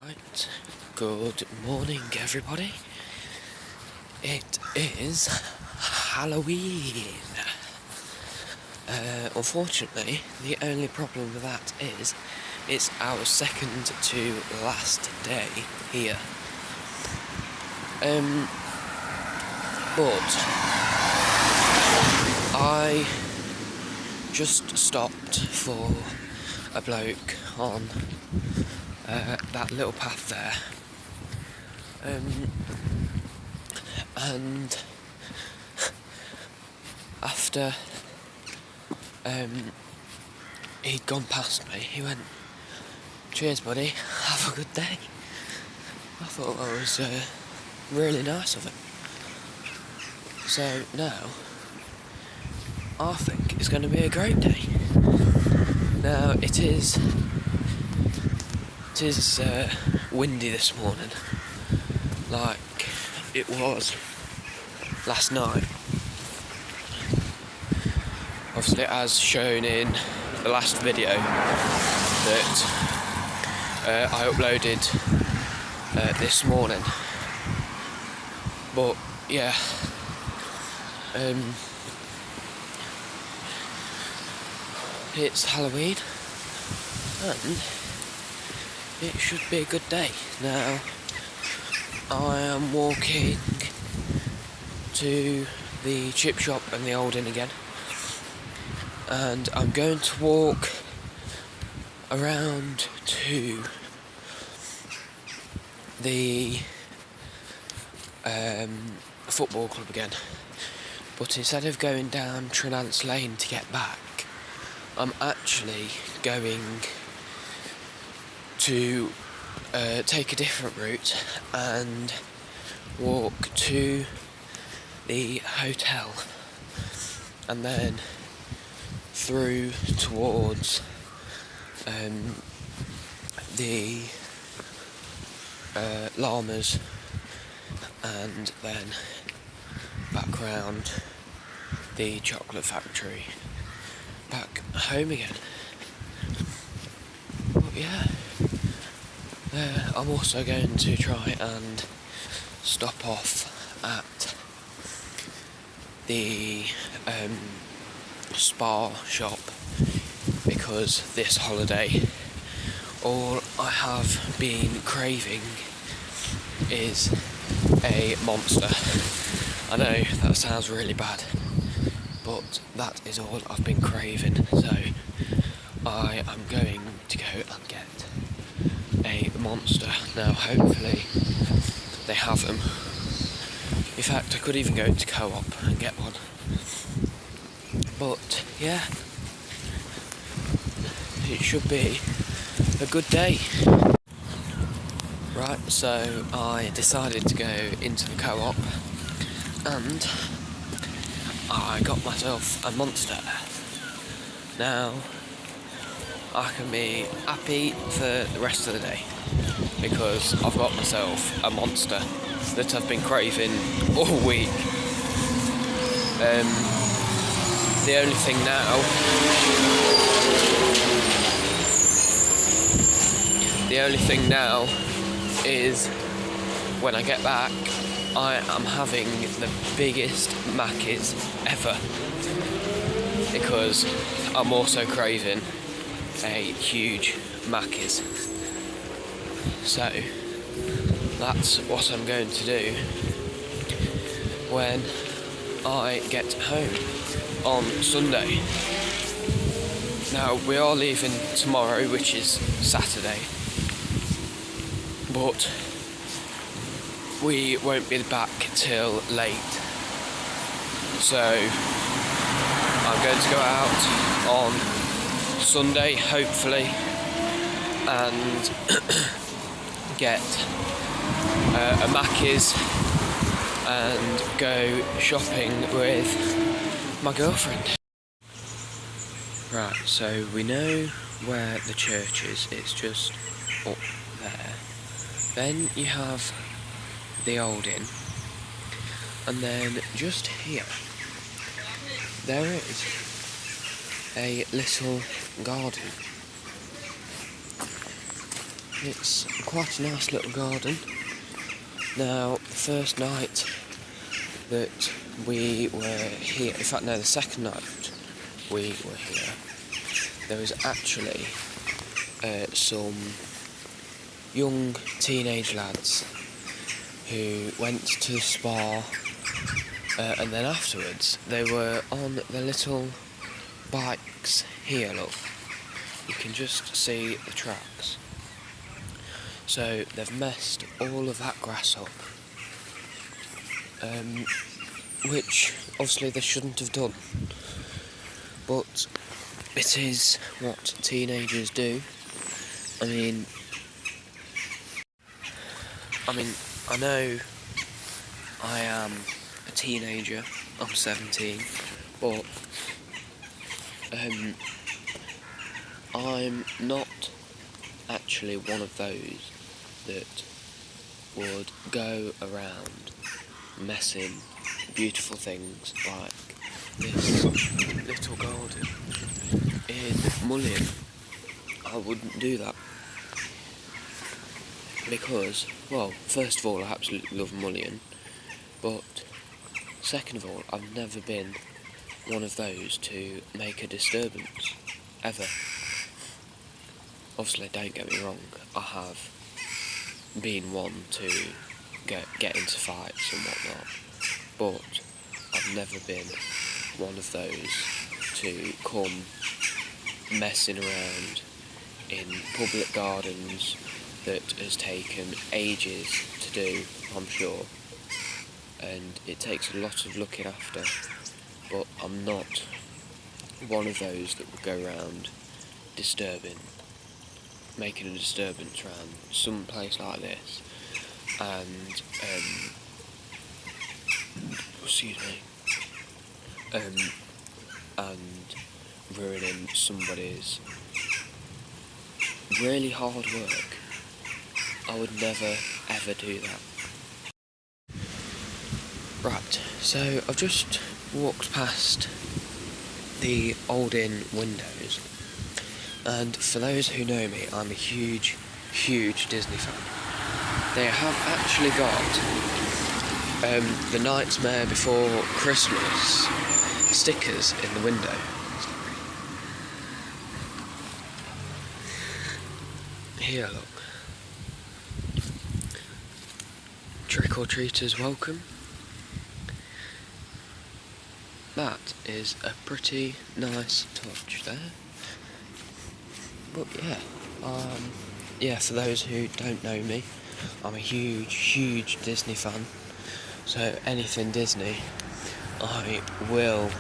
Right, good morning everybody. It is Halloween. Unfortunately, the only problem with that is it's our second to last day here. But I just stopped for a bloke on that little path there, and after he'd gone past me, he went, "Cheers buddy, have a good day." I thought that was really nice of him. So now I think it's going to be a great day. Now it is windy this morning, like it was last night. Obviously, as shown in the last video that I uploaded this morning. But yeah, it's Halloween and it should be a good day. Now I am walking to the chip shop and the Old Inn again, and I'm going to walk around to the football club again, but instead of going down Trenance Lane to get back, I'm actually going to take a different route and walk to the hotel and then through towards the llamas and then back round the chocolate factory back home again. But yeah, I'm also going to try and stop off at the spa shop, because this holiday all I have been craving is a monster. I know that sounds really bad, but that is all I've been craving, so I am going to go and get a monster. Now hopefully they have them. In fact, I could even go to Co-op and get one. But yeah, it should be a good day. Right, so I decided to go into the Co-op and I got myself a monster. Now I can be happy for the rest of the day because I've got myself a monster that I've been craving all week. The only thing now is when I get back, I am having the biggest Mackies ever, because I'm also craving a huge Mackies. So that's what I'm going to do when I get home on Sunday. Now we are leaving tomorrow, which is Saturday, but we won't be back till late, so I'm going to go out on Sunday hopefully and get a Mackies and go shopping with my girlfriend. Right, so we know where the church is, it's just up there. Then you have the Old Inn, and then just here there is a little garden It's quite a nice little garden. Now, the first night that we were here, in fact no, the second night we were here, there was actually some young teenage lads who went to the spa, and then afterwards they were on their little bikes here, look. You can just see the tracks. So they've messed all of that grass up, which obviously they shouldn't have done, but it is what teenagers do. I mean, I know I am a teenager, I'm 17, but I'm not actually one of those that would go around messing beautiful things like this little garden in Mullion. I wouldn't do that because, well, first of all, I absolutely love Mullion, but second of all, I've never been one of those to make a disturbance, ever. Obviously, don't get me wrong, I have been one to get into fights and whatnot, but I've never been one of those to come messing around in public gardens that has taken ages to do, I'm sure, and it takes a lot of looking after, but I'm not one of those that will go around making a disturbance around some place like this, and excuse me, and ruining somebody's really hard work. I would never ever do that. Right, so I've just walked past the old inn windows, and for those who know me, I'm a huge Disney fan. They have actually got the Nightmare Before Christmas stickers in the window. Here, look. Trick or treaters welcome. That is a pretty nice touch there. But yeah, for those who don't know me, I'm a huge Disney fan. So anything Disney, I will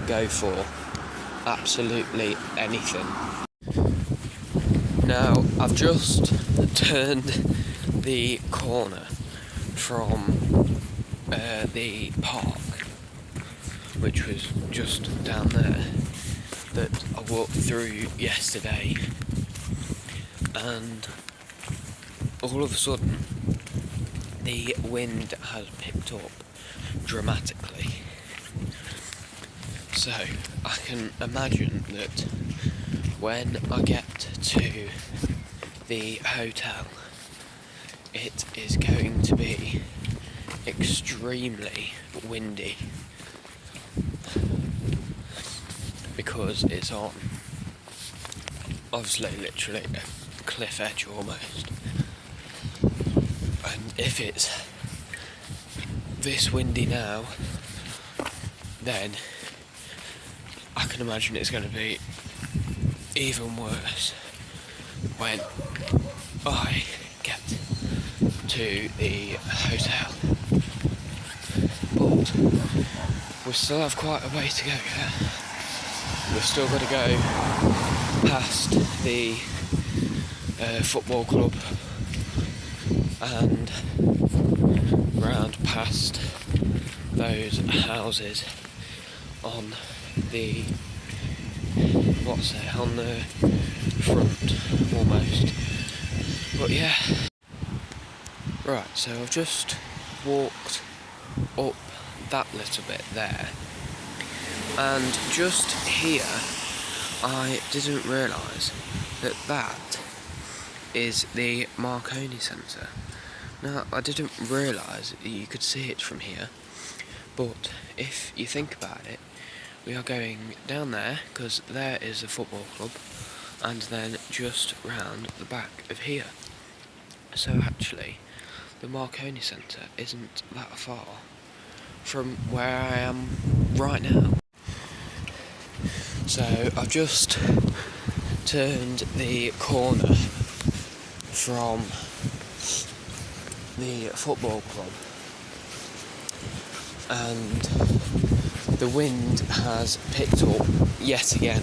go for. Absolutely anything. Now, I've just turned the corner from the park, which was just down there, that I walked through yesterday, and all of a sudden the wind has picked up dramatically. So I can imagine that when I get to the hotel, it is going to be extremely windy, because it's on, obviously, literally a cliff edge almost. And if it's this windy now, then I can imagine it's going to be even worse when I get to the hotel. But we still have quite a way to go yet. We've still got to go past the football club and round past those houses on the on the front almost. But yeah, right, so I've just walked up that little bit there, and just here I didn't realise that is the Marconi Centre. Now, I didn't realise that you could see it from here, but if you think about it, we are going down there because there is a football club, and then just round the back of here. So actually, the Marconi Centre isn't that far from where I am right now. So I've just turned the corner from the football club, and the wind has picked up yet again.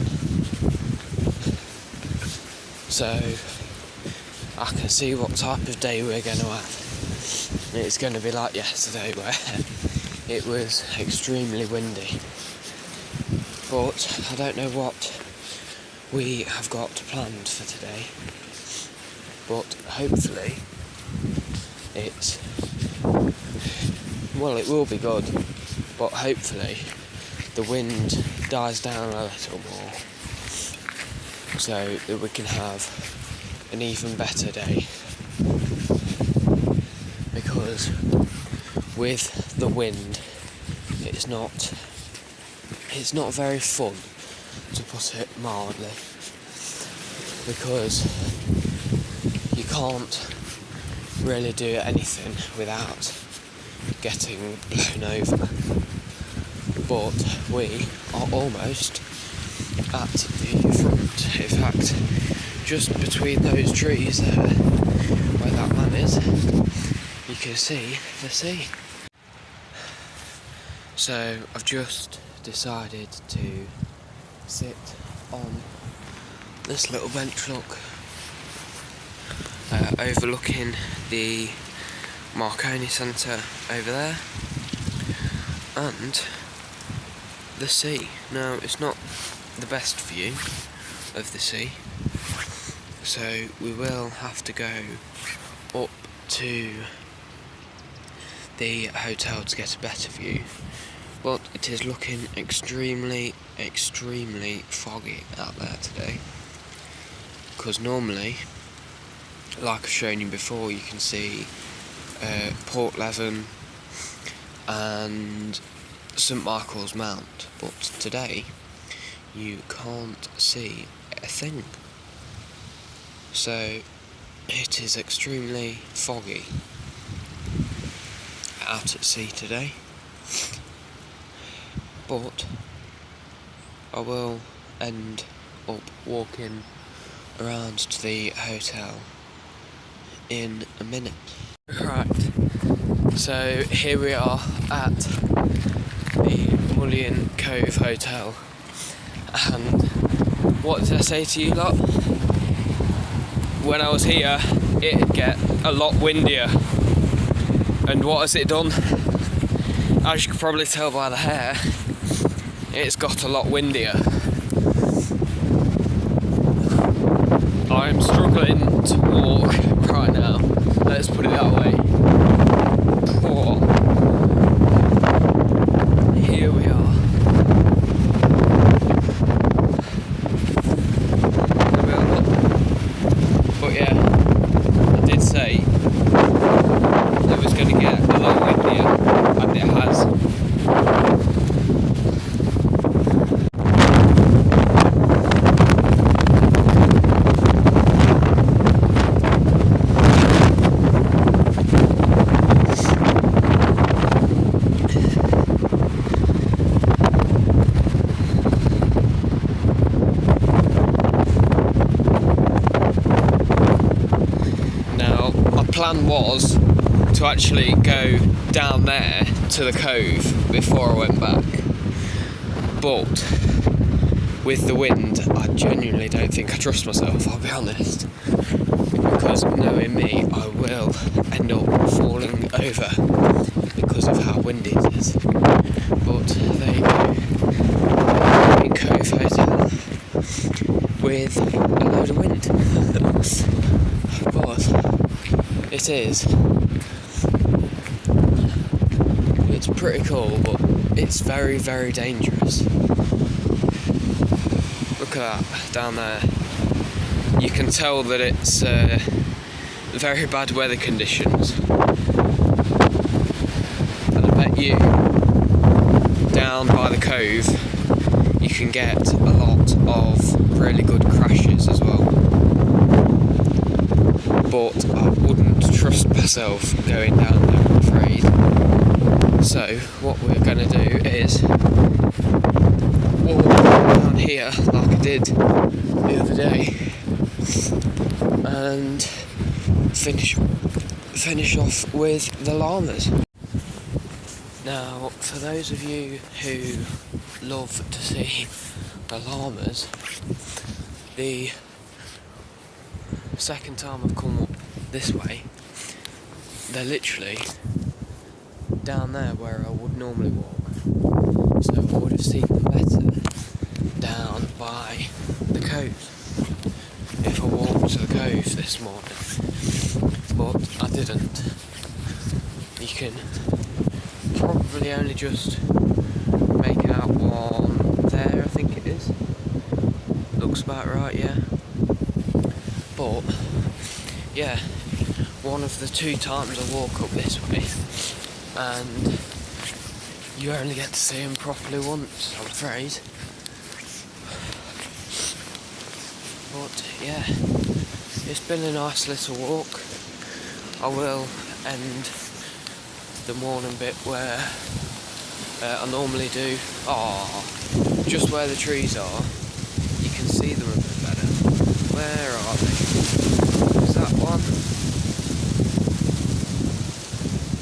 So I can see what type of day we're going to have. It's going to be like yesterday where it was extremely windy. But I don't know what we have got planned for today. But hopefully it will be good. But hopefully the wind dies down a little more, so that we can have an even better day. Because with the wind, it's not very fun, to put it mildly, because you can't really do anything without getting blown over. But we are almost at the front. In fact, just between those trees there, where that man is, you can see the sea. So I've just decided to sit on this little bench, look, overlooking the Marconi Centre over there, and the sea. Now, it's not the best view of the sea, so we will have to go up to the hotel to get a better view. But it is looking extremely foggy out there today, because normally, like I've shown you before, you can see Portleven and St Michael's Mount, but today you can't see a thing. So it is extremely foggy out at sea today, but I will end up walking around to the hotel in a minute. Right, so here we are at the Mullion Cove Hotel, and what did I say to you lot? When I was here, it'd get a lot windier, and what has it done? As you can probably tell by the hair, it's got a lot windier. I'm struggling to walk right now, let's put it that way. Oh. Here we are. But yeah, I did say it was going to get a lot windier, and it has. Plan was to actually go down there to the cove before I went back, but with the wind I genuinely don't think I trust myself, I'll be honest, because knowing me I will end up falling over because of how windy it is. But there you go, in Cove Hotel with a load of wind. But it is. It's pretty cool, but it's very, very dangerous. Look at that, down there. You can tell that it's very bad weather conditions, and I bet you down by the cove you can get a lot of really good crashes as well, but I wouldn't trust myself going down there, I'm afraid. So what we're going to do is walk down here like I did the other day and finish off with the llamas. Now, for those of you who love to see the llamas, the second time I've come up this way, they're literally down there where I would normally walk, so I would have seen them better down by the cove if I walked to the cove this morning, but I didn't. You can probably only just make out one there, I think it is. Looks about right, yeah. But yeah, one of the 2 times I walk up this way, and you only get to see them properly once, I'm afraid. But yeah, it's been a nice little walk. I will end the morning bit where I normally do. Just where the trees are, you can see them a bit better. Where are they? Is that one?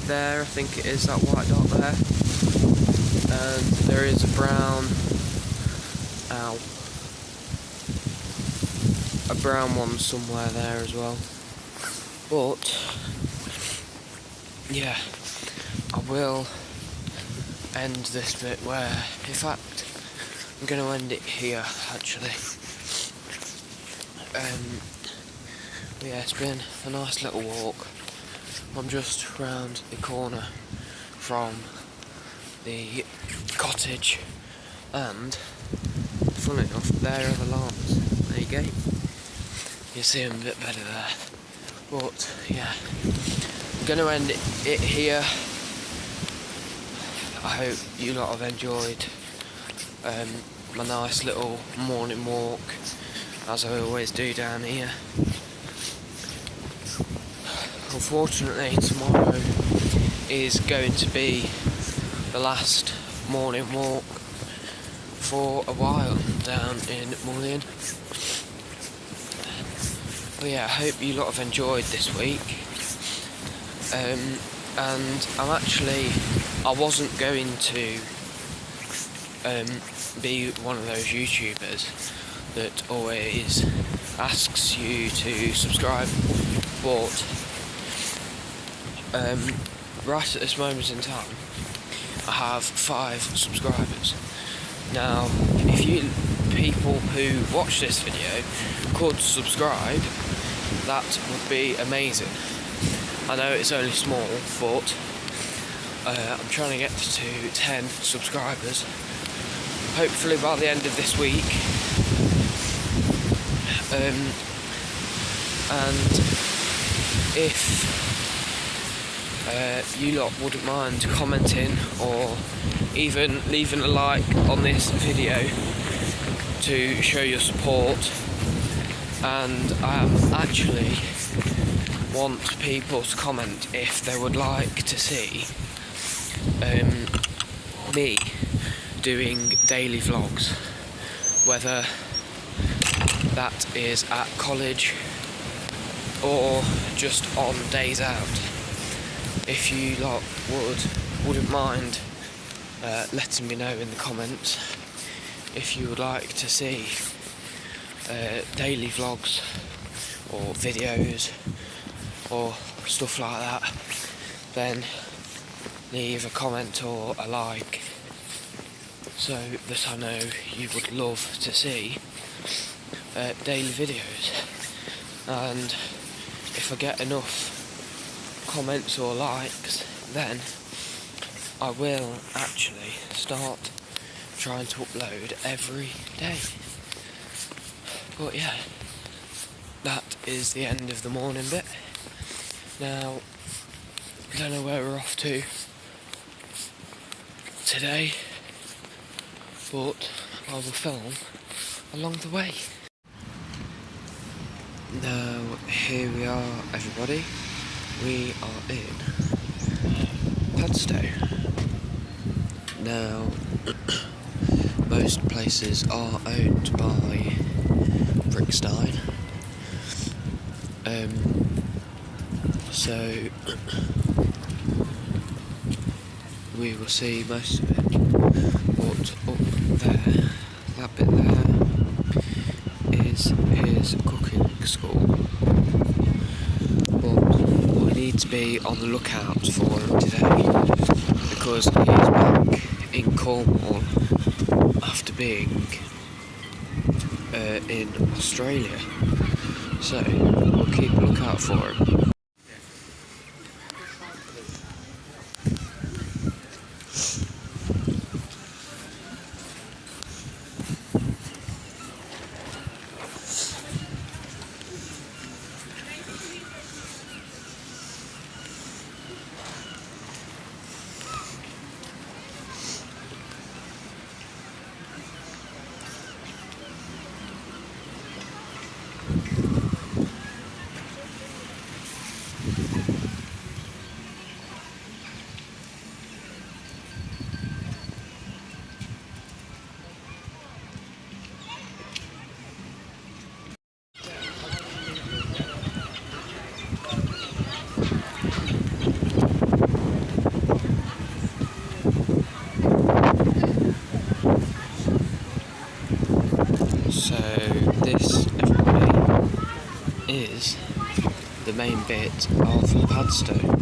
There, I think it is, that white dot there. And there is a brown, a brown one somewhere there as well. But yeah, I will end this bit where, in fact, I'm going to end it here actually. But yeah, it's been a nice little walk. I'm just round the corner from the cottage, and funnily enough, there are the llamas. There you go. You see them a bit better there. But yeah, I'm going to end it here. I hope you lot have enjoyed my nice little morning walk, as I always do down here. Unfortunately, tomorrow is going to be the last morning walk for a while down in Mullion. But yeah, I hope you lot have enjoyed this week. And I wasn't going to be one of those YouTubers that always asks you to subscribe, but right at this moment in time I have 5 subscribers. Now, if you people who watch this video could subscribe, that would be amazing. I know it's only small, but I'm trying to get to 10 subscribers, hopefully by the end of this week. And if you lot wouldn't mind commenting or even leaving a like on this video to show your support, and I actually want people to comment if they would like to see me doing daily vlogs, whether that is at college or just on days out. If you lot wouldn't mind letting me know in the comments if you would like to see daily vlogs or videos or stuff like that, then leave a comment or a like so that I know you would love to see daily videos. And if I get enough comments or likes, then I will actually start trying to upload every day. But yeah, that is the end of the morning bit. Now, I don't know where we're off to today, but I will film along the way. Now, here we are, everybody. We are in Padstow. Now, most places are owned by Rick Steins. So we will see most of it. But up there, that bit there, is his cooking school. But we need to be on the lookout for him today, because he is back in Cornwall after being in Australia. So we'll keep a lookout for him. So this, everybody, is the main bit of Padstow.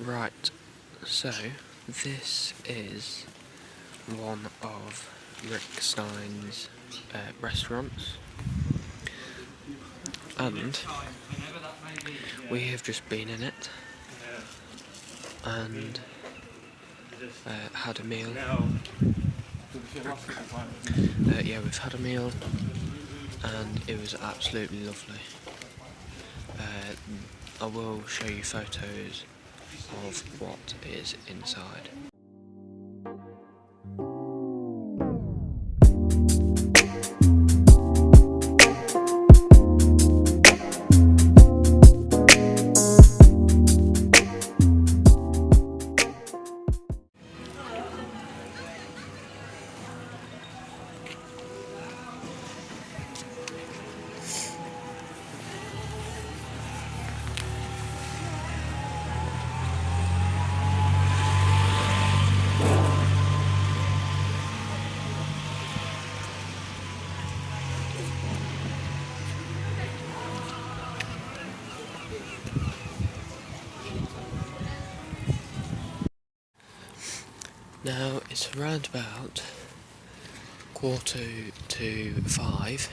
Right, so this is one of Rick Steins' restaurants, and we have just been in it and had a meal. Yeah, we've had a meal and it was absolutely lovely. I will show you photos of what is inside. Now it's around about 4:45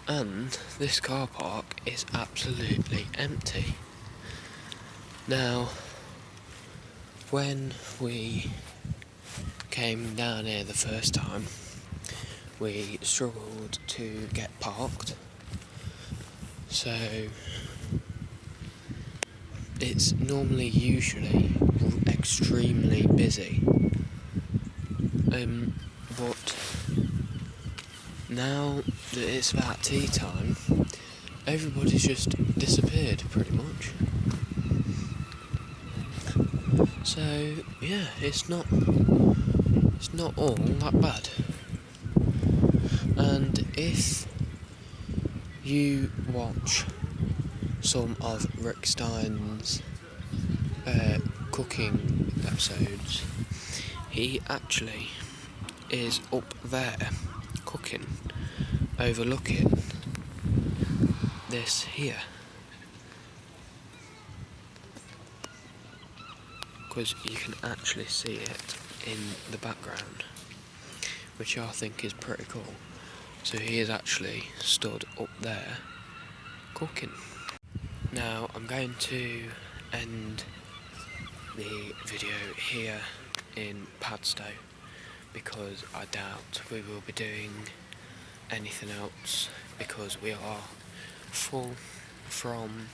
and this car park is absolutely empty. Now, when we came down here the first time, we struggled to get parked, so it's usually extremely busy, but now that it's about tea time, everybody's just disappeared pretty much. So yeah, it's not all that bad. And if you watch some of Rick Steins' cooking episodes, he actually is up there cooking, overlooking this here, because you can actually see it in the background, which I think is pretty cool. So he is actually stood up there cooking. Now I'm going to end the video here in Padstow because I doubt we will be doing anything else, because we are full from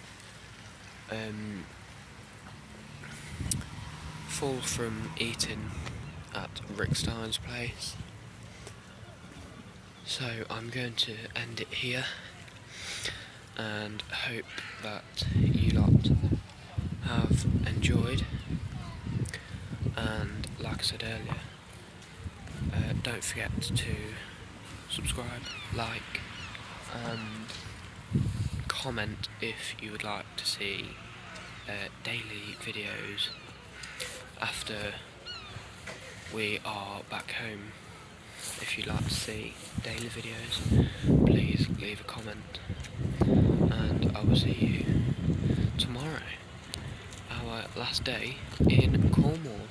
eating at Rick Steins' place. So I'm going to end it here and hope that you lot have enjoyed, and like I said earlier, don't forget to subscribe, like and comment if you would like to see daily videos after we are back home. If you'd like to see daily videos, please leave a comment, and I will see you tomorrow, our last day in Cornwall.